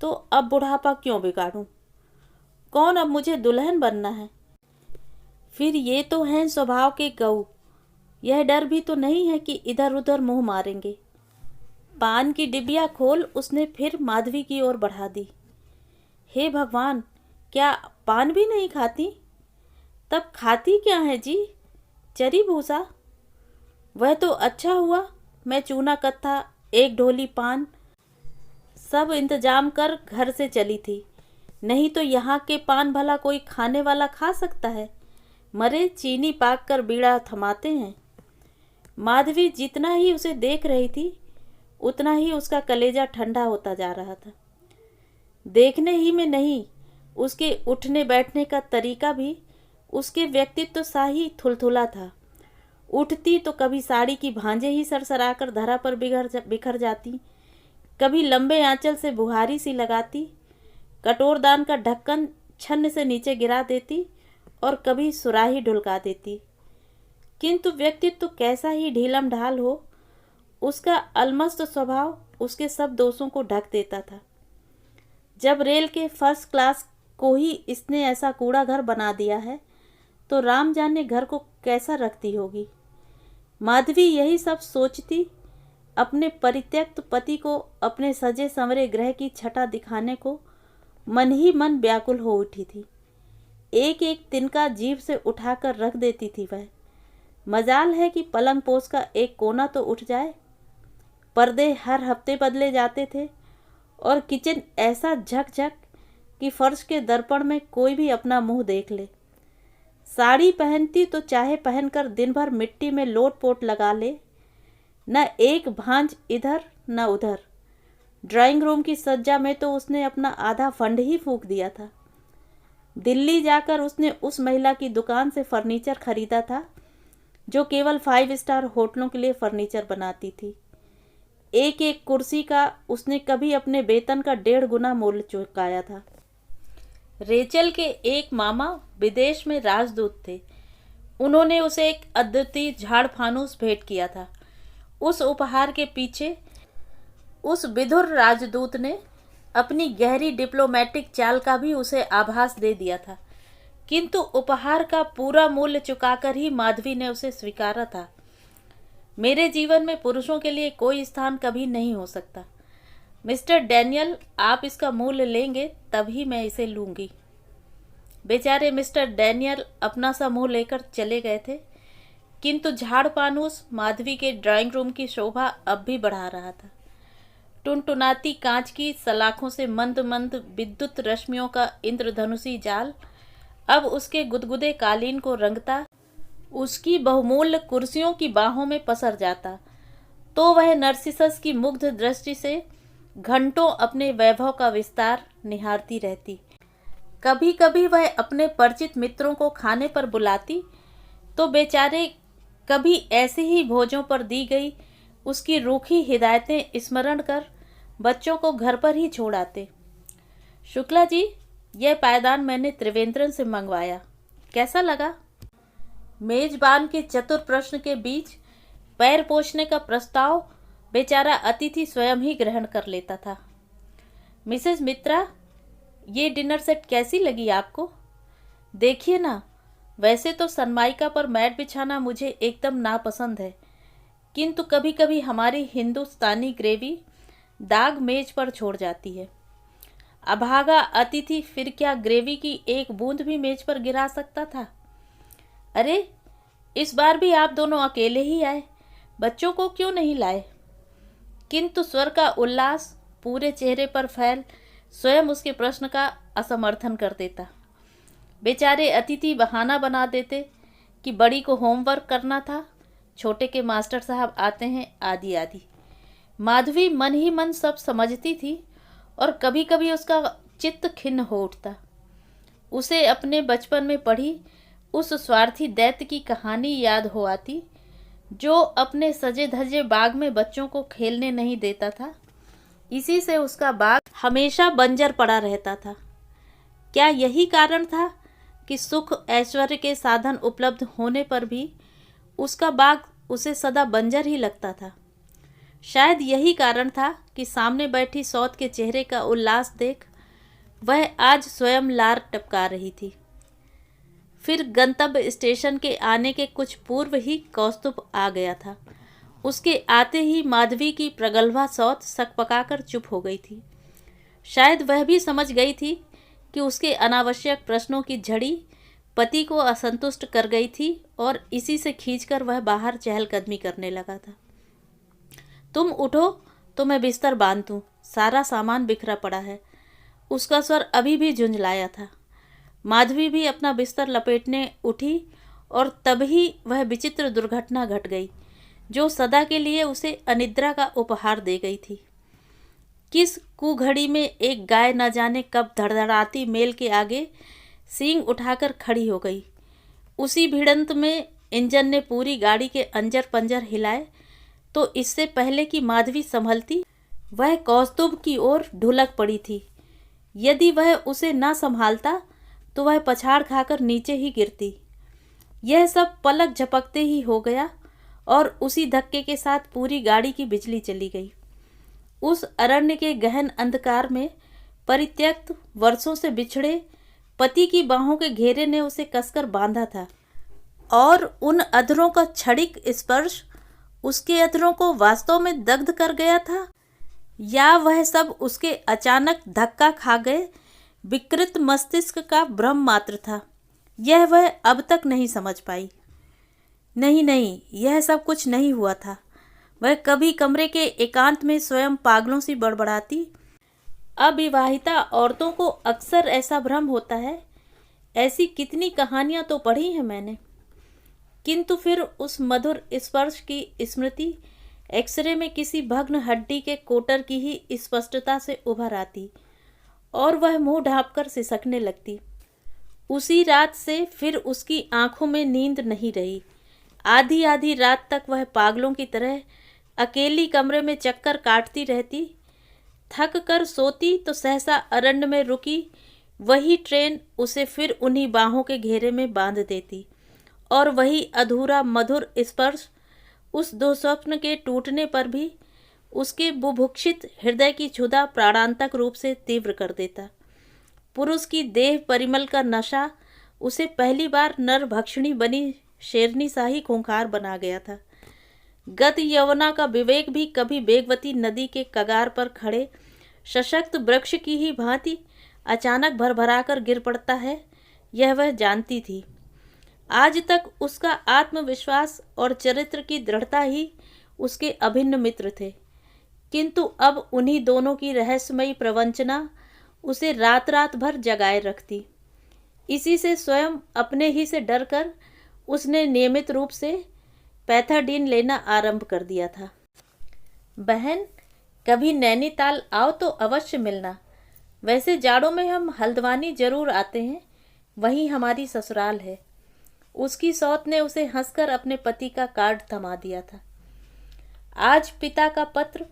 तो अब बुढ़ापा क्यों बिगाड़ूं? कौन अब मुझे दुल्हन बनना है? फिर ये तो हैं स्वभाव के गऊ। यह डर भी तो नहीं है कि इधर उधर मुंह मारेंगे। पान की डिबिया खोल उसने फिर माधवी की ओर बढ़ा दी। हे भगवान, क्या पान भी नहीं खाती? तब खाती क्या है जी? चरी भूसा। वह तो अच्छा हुआ, मैं चूना कत्था, 1 ढोली पान सब इंतजाम कर घर से चली थी। नहीं तो यहाँ के पान भला कोई खाने वाला खा सकता है? मरे चीनी पाक कर बीड़ा थमाते हैं। माधवी जितना ही उसे देख रही थी उतना ही उसका कलेजा ठंडा होता जा रहा था। देखने ही में नहीं, उसके उठने बैठने का तरीका भी उसके व्यक्तित्व सा ही थुलथुला था। उठती तो कभी साड़ी की भांजे ही सरसराकर धरा पर बिखर जाती, कभी लंबे आंचल से बुहारी सी लगाती, कटोरदान का ढक्कन छन्न से नीचे गिरा देती और कभी सुराही ढुलका देती। किंतु व्यक्तित्व कैसा ही ढीलम ढाल हो, उसका अलमस्त स्वभाव उसके सब दोषों को ढक देता था। जब रेल के फर्स्ट क्लास को ही इसने ऐसा कूड़ा घर बना दिया है तो राम जाने घर को कैसा रखती होगी। माधवी यही सब सोचती अपने परित्यक्त पति को अपने सजे संवरे ग्रह की छटा दिखाने को मन ही मन व्याकुल हो उठी थी। एक एक तिनका जीभ से उठाकर रख देती थी वह। मजाल है कि पलंग पोस का एक कोना तो उठ जाए। पर्दे हर हफ्ते बदले जाते थे और किचन ऐसा झकझक कि फर्श के दर्पण में कोई भी अपना मुंह देख ले। साड़ी पहनती तो चाहे पहनकर दिन भर मिट्टी में लोट पोट लगा ले, न एक भांज इधर न उधर। ड्राइंग रूम की सज्जा में तो उसने अपना आधा फंड ही फूंक दिया था। दिल्ली जाकर उसने उस महिला की दुकान से फर्नीचर खरीदा था जो केवल 5 स्टार होटलों के लिए फर्नीचर बनाती थी। एक एक कुर्सी का उसने कभी अपने वेतन का 1.5 गुना मूल्य चुकाया था। रेचल के एक मामा विदेश में राजदूत थे। उन्होंने उसे एक अद्वितीय झाड़ फानूस भेंट किया था। उस उपहार के पीछे उस विधुर राजदूत ने अपनी गहरी डिप्लोमेटिक चाल का भी उसे आभास दे दिया था, किंतु उपहार का पूरा मूल्य चुकाकर ही माधवी ने उसे स्वीकारा था। मेरे जीवन में पुरुषों के लिए कोई स्थान कभी नहीं हो सकता। मिस्टर डैनियल, आप इसका मूल्य लेंगे तभी मैं इसे लूंगी। बेचारे मिस्टर डैनियल अपना सा मुंह लेकर चले गए थे, किंतु झाड़ पानूस माधवी के ड्राइंग रूम की शोभा अब भी बढ़ा रहा था। टुनटुनाती कांच की सलाखों से मंद मंद विद्युत रश्मियों का इंद्रधनुषी जाल अब उसके गुदगुदे कालीन को रंगता, उसकी बहुमूल्य कुर्सियों की बाहों में पसर जाता, तो वह नरसिसस की मुग्ध दृष्टि से घंटों अपने वैभव का विस्तार निहारती रहती। कभी कभी वह अपने परिचित मित्रों को खाने पर बुलाती तो बेचारे कभी ऐसे ही भोजों पर दी गई उसकी रूखी हिदायतें स्मरण कर बच्चों को घर पर ही छोड़ आते। शुक्ला जी, यह पायदान मैंने त्रिवेंद्रन से मंगवाया, कैसा लगा? मेजबान के चतुर प्रश्न के बीच पैर पोंछने का प्रस्ताव बेचारा अतिथि स्वयं ही ग्रहण कर लेता था। मिसेस मित्रा, ये डिनर सेट कैसी लगी आपको? देखिए ना, वैसे तो सनमाइका पर मैट बिछाना मुझे एकदम नापसंद है, किंतु कभी कभी हमारी हिंदुस्तानी ग्रेवी दाग मेज पर छोड़ जाती है। अभागा अतिथि फिर क्या ग्रेवी की एक बूंद भी मेज पर गिरा सकता था? अरे, इस बार भी आप दोनों अकेले ही आए, बच्चों को क्यों नहीं लाए? किंतु स्वर का उल्लास पूरे चेहरे पर फैल स्वयं उसके प्रश्न का असमर्थन कर देता। बेचारे अतिथि बहाना बना देते कि बड़ी को होमवर्क करना था, छोटे के मास्टर साहब आते हैं, आदि आदि। माधवी मन ही मन सब समझती थी और कभी कभी उसका चित्त खिन्न हो उठता। उसे अपने बचपन में पढ़ी उस स्वार्थी दैत्य की कहानी याद हो आती, जो अपने सजे धजे बाग में बच्चों को खेलने नहीं देता था। इसी से उसका बाग हमेशा बंजर पड़ा रहता था। क्या यही कारण था कि सुख ऐश्वर्य के साधन उपलब्ध होने पर भी उसका बाग उसे सदा बंजर ही लगता था? शायद यही कारण था कि सामने बैठी सौत के चेहरे का उल्लास देख वह आज स्वयं लार टपका रही थी। फिर गंतव्य स्टेशन के आने के कुछ पूर्व ही कौस्तुभ आ गया था। उसके आते ही माधवी की प्रगल्भा सौत सकपकाकर चुप हो गई थी। शायद वह भी समझ गई थी कि उसके अनावश्यक प्रश्नों की झड़ी पति को असंतुष्ट कर गई थी और इसी से खींचकर वह बाहर चहलकदमी करने लगा था। तुम उठो तो मैं बिस्तर बांध दूं, सारा सामान बिखरा पड़ा है। उसका स्वर अभी भी झुंझलाया था। माधवी भी अपना बिस्तर लपेटने उठी और तभी वह विचित्र दुर्घटना घट गई जो सदा के लिए उसे अनिद्रा का उपहार दे गई थी। किस कुघड़ी में एक गाय न जाने कब धड़धड़ाती मेल के आगे सींग उठाकर खड़ी हो गई। उसी भिड़ंत में इंजन ने पूरी गाड़ी के अंजर पंजर हिलाए तो इससे पहले कि माधवी संभलती वह कौस्तुभ की ओर ढुलक पड़ी थी। यदि वह उसे न संभालता तो वह पछाड़ खाकर नीचे ही गिरती। यह सब पलक झपकते ही हो गया और उसी धक्के के साथ पूरी गाड़ी की बिजली चली गई। उस अरण्य के गहन अंधकार में परित्यक्त वर्षों से बिछड़े पति की बाहों के घेरे ने उसे कसकर बांधा था और उन अधरों का क्षणिक स्पर्श उसके अधरों को वास्तव में दग्ध कर गया था, या वह सब उसके अचानक धक्का खा गए विकृत मस्तिष्क का भ्रम मात्र था। यह वह अब तक नहीं समझ पाई। नहीं, यह सब कुछ नहीं हुआ था। वह कभी कमरे के एकांत में स्वयं पागलों सी बड़बड़ाती, अविवाहिता औरतों को अक्सर ऐसा भ्रम होता है, ऐसी कितनी कहानियां तो पढ़ी हैं मैंने। किंतु फिर उस मधुर स्पर्श की स्मृति एक्सरे में किसी भग्न हड्डी के कोटर की ही स्पष्टता से उभर आती और वह मुंह ढांपकर सिसकने लगती। उसी रात से फिर उसकी आंखों में नींद नहीं रही। आधी आधी रात तक वह पागलों की तरह अकेली कमरे में चक्कर काटती रहती। थक कर सोती तो सहसा अरण्य में रुकी वही ट्रेन उसे फिर उन्हीं बाहों के घेरे में बांध देती और वही अधूरा मधुर स्पर्श उस दुस्वप्न के टूटने पर भी उसके बुभुक्षित हृदय की क्षुधा प्राणांतक रूप से तीव्र कर देता। पुरुष की देह परिमल का नशा उसे पहली बार नरभक्षिणी बनी शेरनी शाही खूंखार बना गया था। गत यौवना का विवेक भी कभी वेगवती नदी के कगार पर खड़े सशक्त वृक्ष की ही भांति अचानक भरभराकर गिर पड़ता है, यह वह जानती थी। आज तक उसका आत्मविश्वास और चरित्र की दृढ़ता ही उसके अभिन्न मित्र थे, किंतु अब उन्हीं दोनों की रहस्यमयी प्रवंचना उसे रात रात भर जगाए रखती। इसी से स्वयं अपने ही से डरकर उसने नियमित रूप से पैथाडीन लेना आरंभ कर दिया था। बहन, कभी नैनीताल आओ तो अवश्य मिलना। वैसे जाड़ों में हम हल्द्वानी जरूर आते हैं, वहीं हमारी ससुराल है। उसकी सौत ने उसे हंसकर अपने पति का कार्ड थमा दिया था। आज पिता का पत्र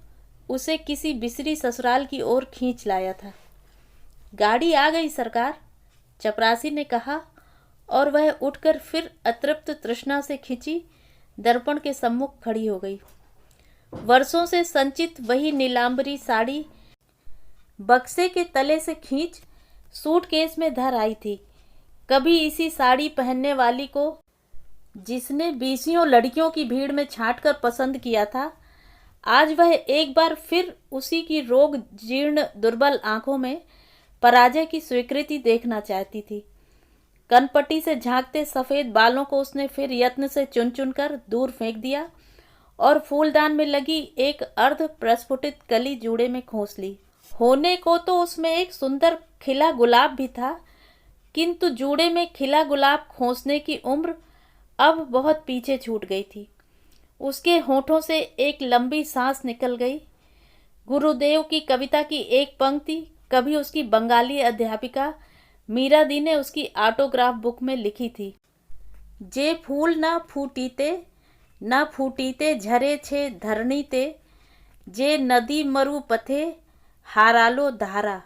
उसे किसी बिसरी ससुराल की ओर खींच लाया था। गाड़ी आ गई सरकार, चपरासी ने कहा, और वह उठकर फिर अतृप्त तृष्णा से खिंची दर्पण के सम्मुख खड़ी हो गई। वर्षों से संचित वही नीलांबरी साड़ी बक्से के तले से खींच सूटकेस में धर आई थी। कभी इसी साड़ी पहनने वाली को जिसने बीसियों लड़कियों की भीड़ में छांटकर पसंद किया था, आज वह एक बार फिर उसी की रोग जीर्ण दुर्बल आंखों में पराजय की स्वीकृति देखना चाहती थी। कनपट्टी से झांकते सफेद बालों को उसने फिर यत्न से चुन चुनकर दूर फेंक दिया और फूलदान में लगी एक अर्ध प्रस्फुटित कली जूड़े में खोस ली। होने को तो उसमें एक सुंदर खिला गुलाब भी था, किंतु जूड़े में खिला गुलाब खोसने की उम्र अब बहुत पीछे छूट गई थी। उसके होठों से एक लंबी सांस निकल गई। गुरुदेव की कविता की एक पंक्ति कभी उसकी बंगाली अध्यापिका मीरा दी ने उसकी ऑटोग्राफ बुक में लिखी थी। जे फूल न फूटीते झरे छे धरणी ते, जे नदी मरु पथे हारालो धारा।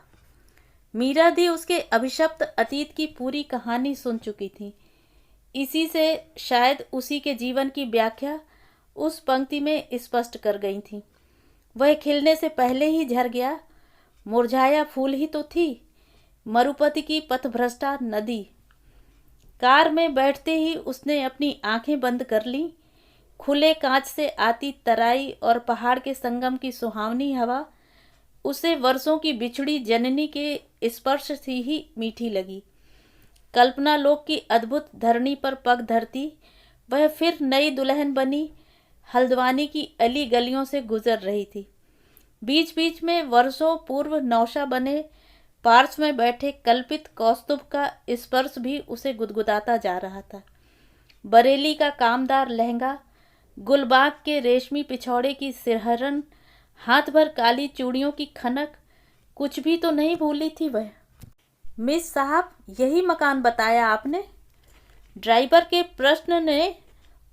मीरा दी उसके अभिशप्त अतीत की पूरी कहानी सुन चुकी थी। इसी से शायद उसी के जीवन की व्याख्या उस पंक्ति में स्पष्ट कर गई थी। वह खिलने से पहले ही झर गया, मुरझाया फूल ही तो थी, मरुपति की पथभ्रष्टा नदी। कार में बैठते ही उसने अपनी आंखें बंद कर लीं। खुले कांच से आती तराई और पहाड़ के संगम की सुहावनी हवा उसे वर्षों की बिछड़ी जननी के स्पर्श से ही मीठी लगी। कल्पना लोक की अद्भुत धरणी पर पग धरती वह फिर नई दुल्हन बनी हल्द्वानी की अली गलियों से गुजर रही थी। बीच बीच में वर्षों पूर्व नौशा बने पार्श्व में बैठे कल्पित कौस्तुभ का स्पर्श भी उसे गुदगुदाता जा रहा था। बरेली का कामदार लहंगा, गुलबाग के रेशमी पिछौड़े की सिरहरन, हाथ भर काली चूड़ियों की खनक, कुछ भी तो नहीं भूली थी वह। मिस साहब, यही मकान बताया आपने? ड्राइवर के प्रश्न ने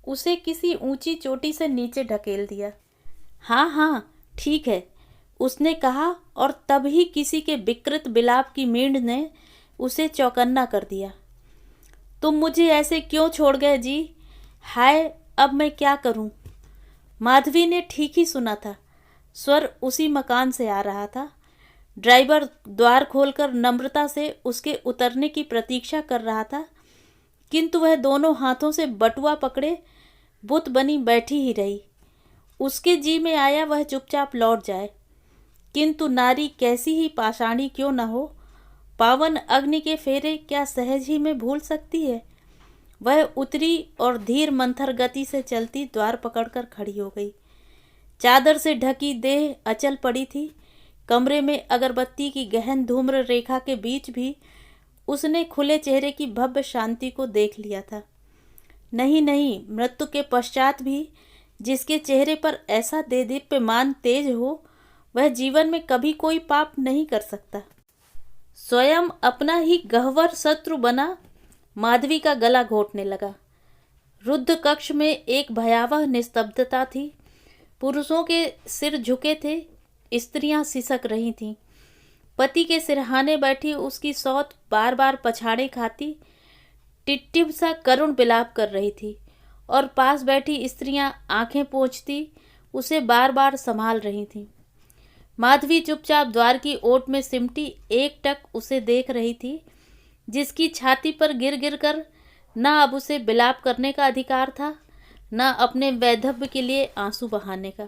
उसे किसी ऊंची चोटी से नीचे ढकेल दिया। हाँ हाँ, ठीक है, उसने कहा, और तभी किसी के विकृत बिलाप की मींड़ ने उसे चौकन्ना कर दिया। तुम मुझे ऐसे क्यों छोड़ गए जी? हाय, अब मैं क्या करूं? माधवी ने ठीक ही सुना था। स्वर उसी मकान से आ रहा था। ड्राइवर द्वार खोलकर नम्रता से उसके उतरने की प्रतीक्षा कर रहा था, किंतु वह दोनों हाथों से बटुआ पकड़े बुत बनी बैठी ही रही। उसके जी में आया वह चुपचाप लौट जाए, किंतु नारी कैसी ही पाषाणी क्यों न हो, पावन अग्नि के फेरे क्या सहज ही में भूल सकती है। वह उतरी और धीर मंथर गति से चलती द्वार पकड़कर खड़ी हो गई। चादर से ढकी देह अचल पड़ी थी। कमरे में अगरबत्ती की गहन धूम्र रेखा के बीच भी उसने खुले चेहरे की भव्य शांति को देख लिया था। नहीं नहीं, मृत्यु के पश्चात भी जिसके चेहरे पर ऐसा देदीप्यमान तेज हो, वह जीवन में कभी कोई पाप नहीं कर सकता। स्वयं अपना ही गहवर शत्रु बना माधवी का गला घोंटने लगा। रुद्ध कक्ष में एक भयावह निस्तब्धता थी। पुरुषों के सिर झुके थे, स्त्रियां सिसक रही थीं। पति के सिरहाने बैठी उसकी सौत बार बार पछाड़े खाती टिटटिप सा करुण विलाप कर रही थी और पास बैठी स्त्रियां आंखें पोंछती उसे बार बार संभाल रही थीं। माधवी चुपचाप द्वार की ओट में सिमटी एकटक उसे देख रही थी, जिसकी छाती पर गिर गिर कर न अब उसे विलाप करने का अधिकार था, न अपने वैधव्य के लिए आंसू बहाने का।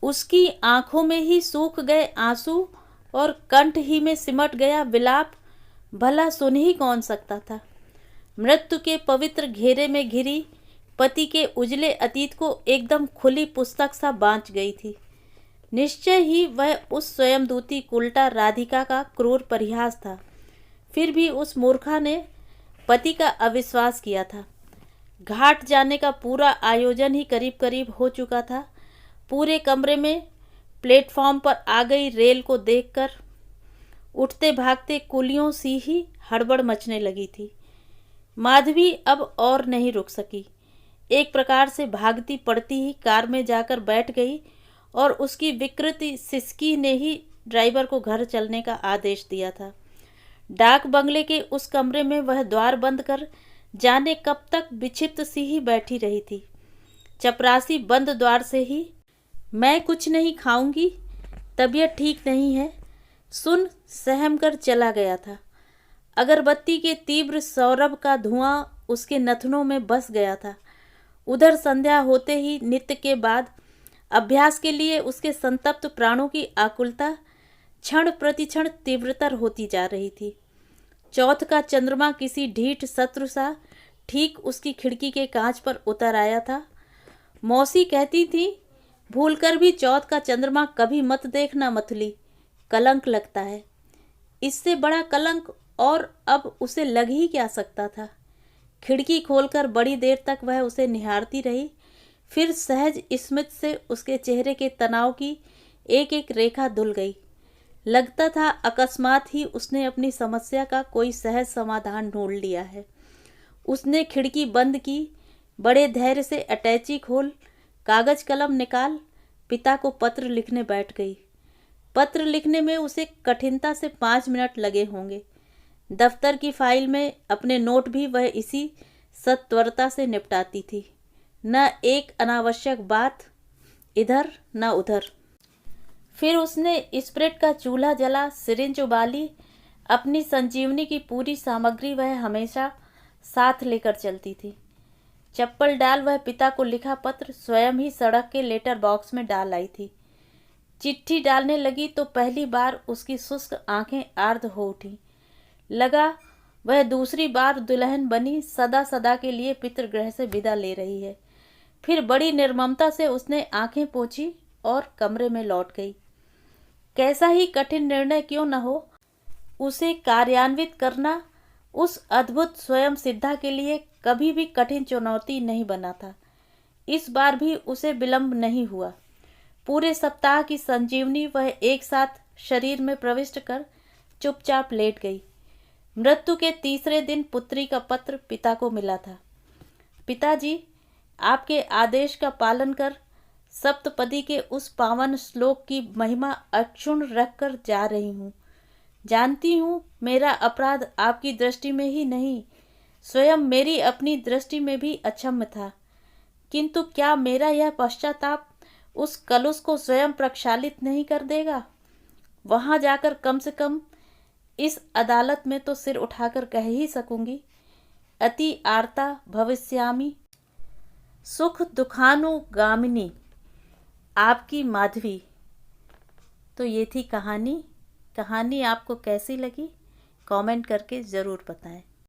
उसकी आंखों में ही सूख गए आंसू और कंठ ही में सिमट गया विलाप भला सुन ही कौन सकता था। मृत्यु के पवित्र घेरे में घिरी पति के उजले अतीत को एकदम खुली पुस्तक सा बांच गई थी। निश्चय ही वह उस स्वयंदूती उल्टा राधिका का क्रूर परिहास था। फिर भी उस मूर्खा ने पति का अविश्वास किया था। घाट जाने का पूरा आयोजन ही करीब करीब हो चुका था। पूरे कमरे में प्लेटफॉर्म पर आ गई रेल को देखकर उठते भागते कुलियों सी ही हड़बड़ मचने लगी थी। माधवी अब और नहीं रुक सकी। एक प्रकार से भागती पड़ती ही कार में जाकर बैठ गई और उसकी विकृति सिसकी ने ही ड्राइवर को घर चलने का आदेश दिया था। डाक बंगले के उस कमरे में वह द्वार बंद कर जाने कब तक विक्षिप्त सी ही बैठी रही थी। चपरासी बंद द्वार से ही मैं कुछ नहीं खाऊंगी, तबीयत ठीक नहीं है, सुन सहम कर चला गया था। अगरबत्ती के तीव्र सौरभ का धुआं उसके नथनों में बस गया था। उधर संध्या होते ही नित्य के बाद अभ्यास के लिए उसके संतप्त प्राणों की आकुलता क्षण प्रतिक्षण तीव्रतर होती जा रही थी। चौथ का चंद्रमा किसी ढीठ शत्रु सा ठीक उसकी खिड़की के कांच पर उतर आया था। मौसी कहती थी, भूलकर भी चौथ का चंद्रमा कभी मत देखना मथुली, कलंक लगता है। इससे बड़ा कलंक और अब उसे लग ही क्या सकता था। खिड़की खोलकर बड़ी देर तक वह उसे निहारती रही। फिर सहज स्मित से उसके चेहरे के तनाव की एक एक रेखा धुल गई। लगता था अकस्मात ही उसने अपनी समस्या का कोई सहज समाधान ढूंढ लिया है। उसने खिड़की बंद की, बड़े धैर्य से अटैची खोल, कागज कलम निकाल, पिता को पत्र लिखने बैठ गई। पत्र लिखने में उसे कठिनता से 5 मिनट लगे होंगे। दफ्तर की फाइल में अपने नोट भी वह इसी सत्वरता से निपटाती थी। न एक अनावश्यक बात इधर न उधर। फिर उसने स्प्रिट का चूल्हा जला, सिरिंज उबाली। अपनी संजीवनी की पूरी सामग्री वह हमेशा साथ लेकर चलती थी। चप्पल डाल वह पिता को लिखा पत्र स्वयं ही सड़क के लेटर बॉक्स में डाल आई थी। चिट्ठी डालने लगी तो पहली बार उसकी शुष्क आंखें आर्द्र हो उठी। लगा वह दूसरी बार दुल्हन बनी सदा सदा के लिए पितृगृह से विदा ले रही है। फिर बड़ी निर्ममता से उसने आंखें पोंछी और कमरे में लौट गई। कैसा ही कठिन निर्णय क्यों न हो, उसे कार्यान्वित करना उस अद्भुत स्वयं सिद्धा के लिए कभी भी कठिन चुनौती नहीं बना था। इस बार भी उसे विलंब नहीं हुआ। पूरे सप्ताह की संजीवनी वह एक साथ शरीर में प्रविष्ट कर चुपचाप लेट गई। मृत्यु के तीसरे दिन पुत्री का पत्र पिता को मिला था। पिताजी, आपके आदेश का पालन कर सप्तपदी के उस पावन श्लोक की महिमा अक्षुण्ण रख कर जा रही हूँ। जानती हूँ मेरा अपराध आपकी दृष्टि में ही नहीं, स्वयं मेरी अपनी दृष्टि में भी अक्षम्य था। किंतु क्या मेरा यह पश्चाताप उस कलुष को स्वयं प्रक्षालित नहीं कर देगा? वहां जाकर कम से कम इस अदालत में तो सिर उठाकर कह ही सकूंगी, अति आर्ता भविष्यामि सुख दुखानुगामिनी, आपकी माधवी। तो ये थी कहानी। कहानी आपको कैसी लगी कमेंट करके ज़रूर बताएं।